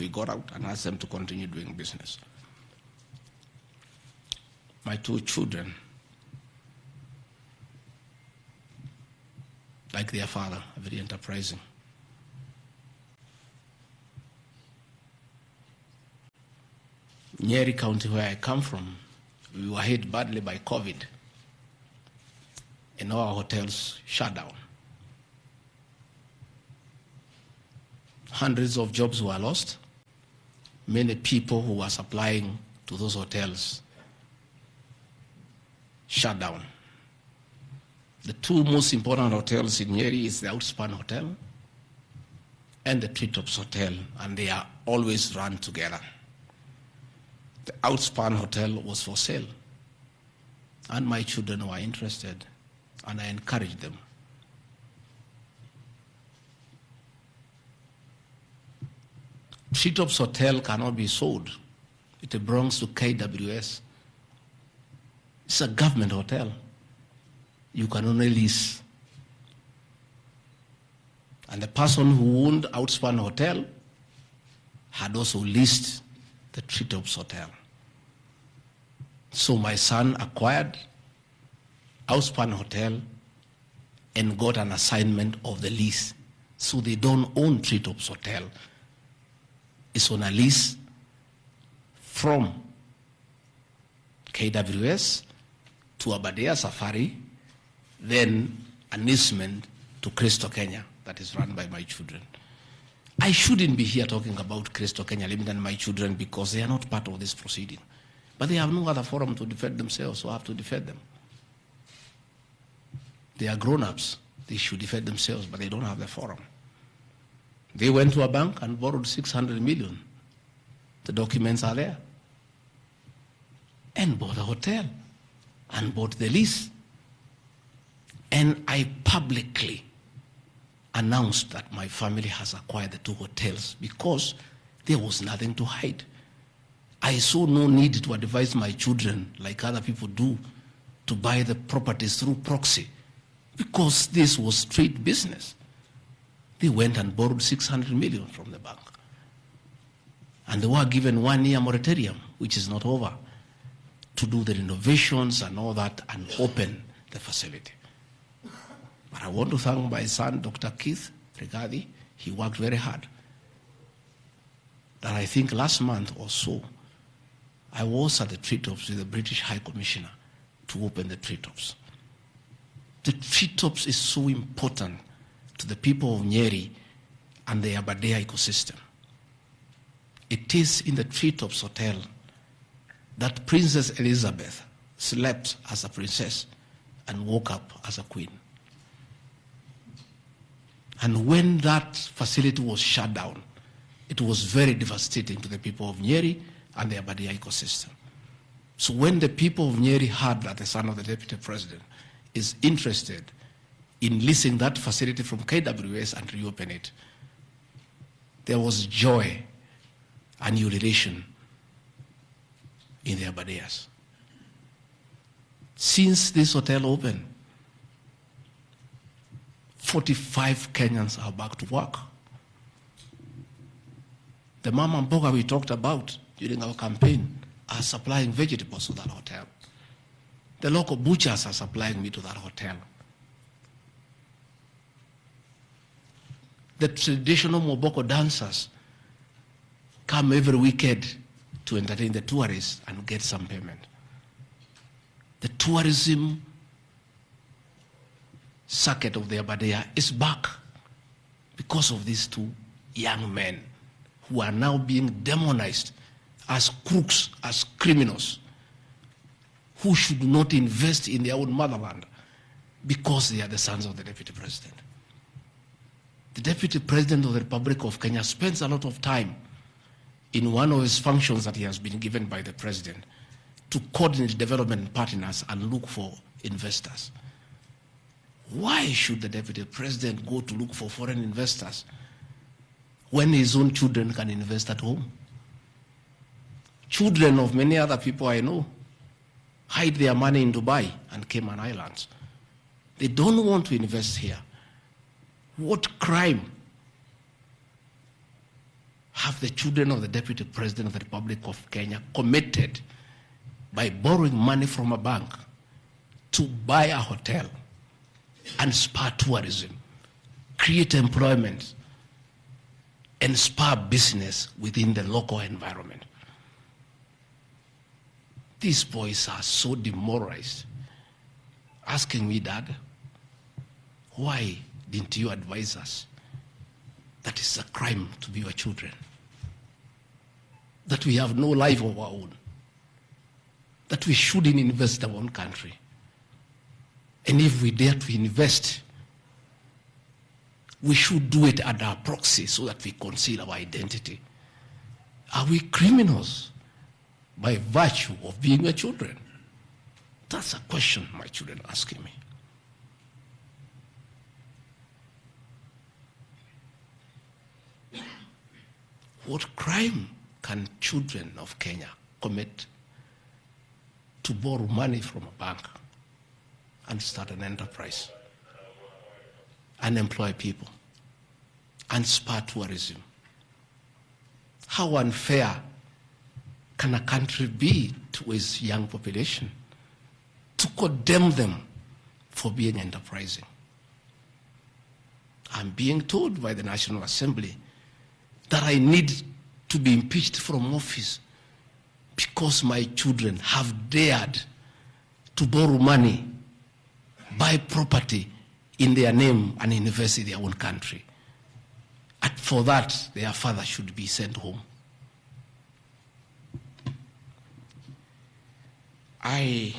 we got out and asked them to continue doing business. My two children, like their father, are very enterprising. Nyeri County, where I come from, we were hit badly by COVID, and all our hotels shut down. Hundreds of jobs were lost. Many people who were supplying to those hotels shut down. The two most important hotels in Nyeri is the Outspan Hotel and the Treetops Hotel, and they are always run together. The Outspan Hotel was for sale, and my children were interested, and I encouraged them. Treetops Hotel cannot be sold. It belongs to KWS. It's a government hotel. You can only lease. And the person who owned Outspan Hotel had also leased the Treetops Hotel. So my son acquired Outspan Hotel and got an assignment of the lease. So they don't own Treetops Hotel. It's on a lease from KWS to Aberdare Safari, then an easement to Cristo Kenya that is run by my children. I shouldn't be here talking about Cristo Kenya Limited and my children because they are not part of this proceeding. But they have no other forum to defend themselves, so I have to defend them. They are grown-ups. They should defend themselves, but they don't have the forum. They went to a bank and borrowed 600 million. The documents are there. And bought a hotel and bought the lease. And I publicly announced that my family has acquired the two hotels because there was nothing to hide. I saw no need to advise my children, like other people do, to buy the properties through proxy because this was straight business. They went and borrowed 600 million from the bank. And they were given 1 year moratorium, which is not over, to do the renovations and all that and open the facility. But I want to thank my son, Dr. Keith Regadi. He worked very hard. That I think last month or so, I was at the Treetops with the British High Commissioner to open the Treetops. The Treetops is so important to the people of Nyeri and the Aberdare ecosystem. It is in the Treetops Hotel that Princess Elizabeth slept as a princess and woke up as a queen. And when that facility was shut down, it was very devastating to the people of Nyeri and the Aberdare ecosystem. So when the people of Nyeri heard that the son of the deputy president is interested in leasing that facility from KWS and reopen it, there was joy and ululation in the Aberdares. Since this hotel opened, 45 Kenyans are back to work. The mama mboga we talked about during our campaign are supplying vegetables to that hotel. The local butchers are supplying meat to that hotel. The traditional Moboko dancers come every weekend to entertain the tourists and get some payment. The tourism circuit of the Aberdare is back because of these two young men who are now being demonized as crooks, as criminals, who should not invest in their own motherland because they are the sons of the deputy president. The deputy president of the Republic of Kenya spends a lot of time in one of his functions that he has been given by the president to coordinate development partners and look for investors. Why should the deputy president go to look for foreign investors when his own children can invest at home? Children of many other people I know hide their money in Dubai and Cayman Islands. They don't want to invest here. What crime have the children of the Deputy President of the Republic of Kenya committed by borrowing money from a bank to buy a hotel and spur tourism, create employment, and spur business within the local environment. These boys are so demoralized, asking me, Dad, why didn't you advise us that it's a crime to be your children, that we have no life of our own, that we shouldn't invest in our own country, and if we dare to invest, we should do it under our proxy so that we conceal our identity. Are we criminals by virtue of being your children? That's a question my children are asking me. What crime can children of Kenya commit to borrow money from a bank and start an enterprise and employ people and spur tourism? How unfair can a country be to its young population to condemn them for being enterprising? I'm being told by the National Assembly that I need to be impeached from office because my children have dared to borrow money, buy property in their name and invest in their own country. And for that, their father should be sent home. I